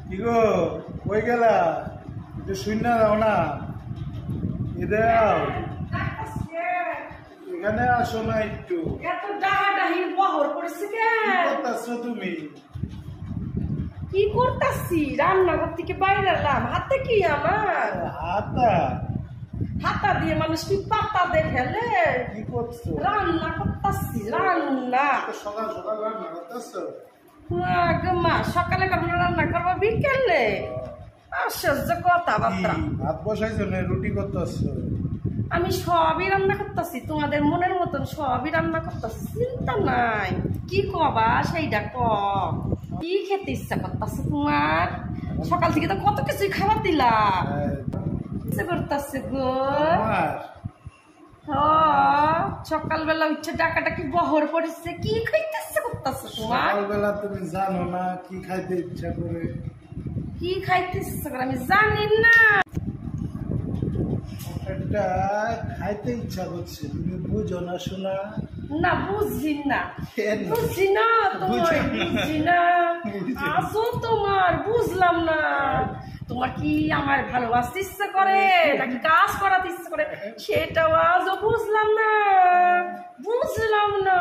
কি গো কই গেলা? একটু শূন্য দাও না, এখানে আসো না একটু। এত ডাহাডাহির বহর পড়েছে কেন? তুমি কি করতাছি? রান্নাঘর থেকে বাইরে এলাম। হাতে কি আমার? হাতা দিয়ে মানুষ কি পাতা দিয়ে ফেলে? কি করছো? রান্না করতাছি, রান্না। সকাল সকাল রান্না করতেছো? মা সকালে করবো রান্না করবো বিকেলে? আশ্চর্য কথাবার্তা। ভাত বসাইছো না রুটি করতেছো? আমি সবই রান্না করতেছি, তোমাদের মনের মতন সবই রান্না করতেছি, চিন্তা নাই। কি কবা সেইটা ক। কি খেতে ইচ্ছা করতেছে তোমার? সকাল থেকে তো কত কিছুই খাবার দিলা। ইচ্ছা করতেছে গো। সকালবেলা উঠছে ডাকাটা কি বহর পড়েছে, কি খাইতে ইচ্ছা করতেছে তোমার? সকালবেলা তুমি জানো না কি খাইতে ইচ্ছা করে? কি খাইতে ইচ্ছা করে আমি জানি না। একটা খাইতে ইচ্ছা করছে, তুমি বুঝো না শোনা? না বুঝি না, বুঝি না তোমার, বুঝি না। আসো তোমার বুঝলাম না। তোমার কি আমার ভালোবাসতে ইচ্ছা করে নাকি কাজ করাতে ইচ্ছা করে সেটাও আজও বুঝলাম না, বুঝলাম না।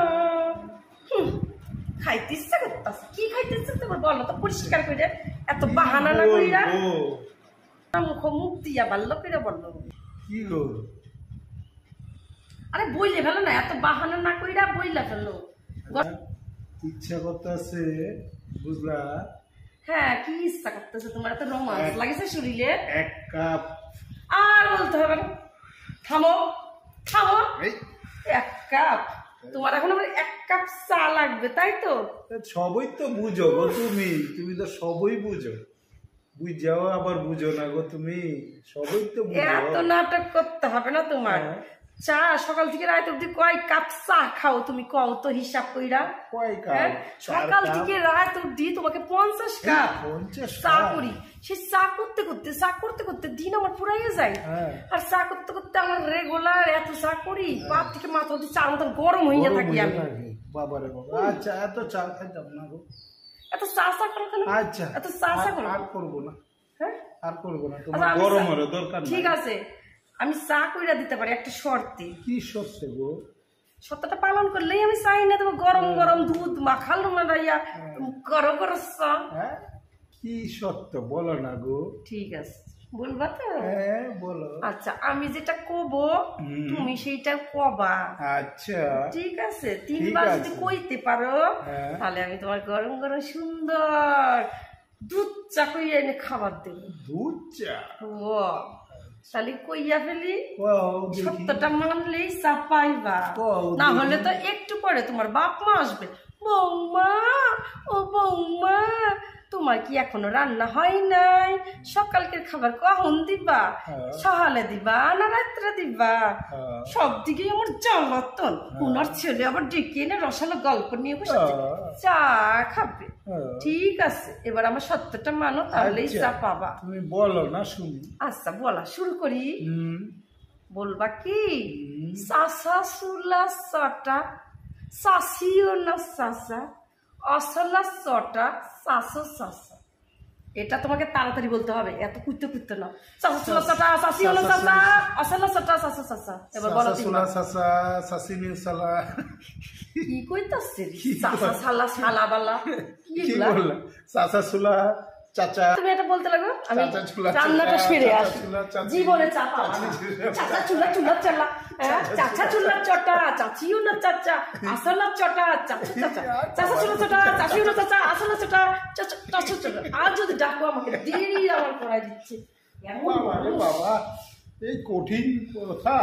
খাইতে ইচ্ছা করতেছে, কি খাইতে ইচ্ছা তোমার বলো তো পরিষ্কার করে। এত বাহানা না কইরা মুখ দিয়া ভালো করে বললো। কি গো? আরে বইলে ফেলো না, এত বাহানা না কইরা বইলা ফেলো। ইচ্ছা করতেছে বুঝলা? হ্যাঁ কি ইচ্ছা করতেছে তোমার? এত রোমান্স লাগেছে শরীরে। এক কাপ। আর বলতে হবে না, থামো থামো। এক কাপ? তোমার এখন আবার এক কাপ চা লাগবে তাই তো? সবই তো বুঝো গো তুমি, তুমি তো সবই বুঝো। বুঝাও আবার বুঝো না গো তুমি, সবই তো বুঝো। এত নাটক করতে হবে না তোমার। চা সকাল থেকে রাত অব্দি কয় কাপ চা খাও তুমি কও তো হিসাব কইরা? কয় কাপ? সকাল থেকে রাত অব্দি তোমাকে 50 কাপ চা করি। সে চা করতে করতে দিন আমার ফুরাইয়া যায়। আর চা করতে করতে আমার রেগুলার এত চা করি বাপ থেকে মাথা অব্দি চার মতন গরম হইয়া থাকি আমি। বাবারে বাবা, আচ্ছা এত চা খাইতাম না গো। এত চা করো কেন? আচ্ছা এত চা করো? আর করবো না। হ্যাঁ আর করবো না, তোমার আচ্ছা, গরম হলো দরকার। ঠিক আছে আমি চা কইরা দিতে পারি একটা শর্তে। কি শর্তে গো? শর্তটা পালন করলেই আমি চাই না তোমার গরম গরম দুধ মাখাল মারাইয়া করো করো চা। হ্যাঁ কি শর্ত বলো না গো? ঠিক আছে বলবা তো? হ্যাঁ বলো। আচ্ছা আমি যেটা কব তুমি সেইটা কবা। আচ্ছা ঠিক আছে, 3 বার যদি কইতে পারো তাহলে আমি তোমার গরম গরম সুন্দর দুধ চা কইয়া এনে খাবার দেবো। দুধ চা? ও তাহলে কইয়া ফেলি, সত্যটা মানলেই চা পাইবা। না হলে তো একটু পরে তোমার বাপ মা আসবে। বৌমা ও বৌমা তোমার কি এখনো রান্না হয় নাই? সকালকের খাবার কখন দিবা? সকালে দিবা না রাত্রে দিবা? সব দিকে আমার জ্বালাতন। ওনার ছেলে আবার ডেকে এনে রসালো গল্প নিয়ে বসে চা খাবে। ঠিক আছে এবার আমার সত্যটা মানো তাহলেই চা পাবা। তুমি বলো না শুনি। আচ্ছা বলা শুরু করি। বলবা কি? চাষা সুলা চটা চাষিও না চাষা অসলা চটা চাষো চাষা। এটা তোমাকে তাড়াতাড়ি বলতে হবে, এত কুইতে কুইতে না। চাষা সুলা চটা চাষিও না চাষা অসলা চটা চাষো চাষা। এবার বলো সুলা চাষা চাষিনি সালা। কি কইতাছে? চাষা সালা সালা বালা কি বললা? চাষা সুলা চাচা। তুমি এটা বলতে লাগো, আমি রান্নাটা সেরে আসি। জীবনে চা পাওয়া না। চাচা চুলা চুলা চালা, চাচা চুলা চটা চাচিও না চাচা আসলা চটা চাচা চাচা চাচা চুলা চটা চাচিও না চাচা আসলা চটা চাচা চটা। আর যদি ডাকো আমাকে দেরি আমার পড়াই দিচ্ছে। বাবা এই কঠিন কথা।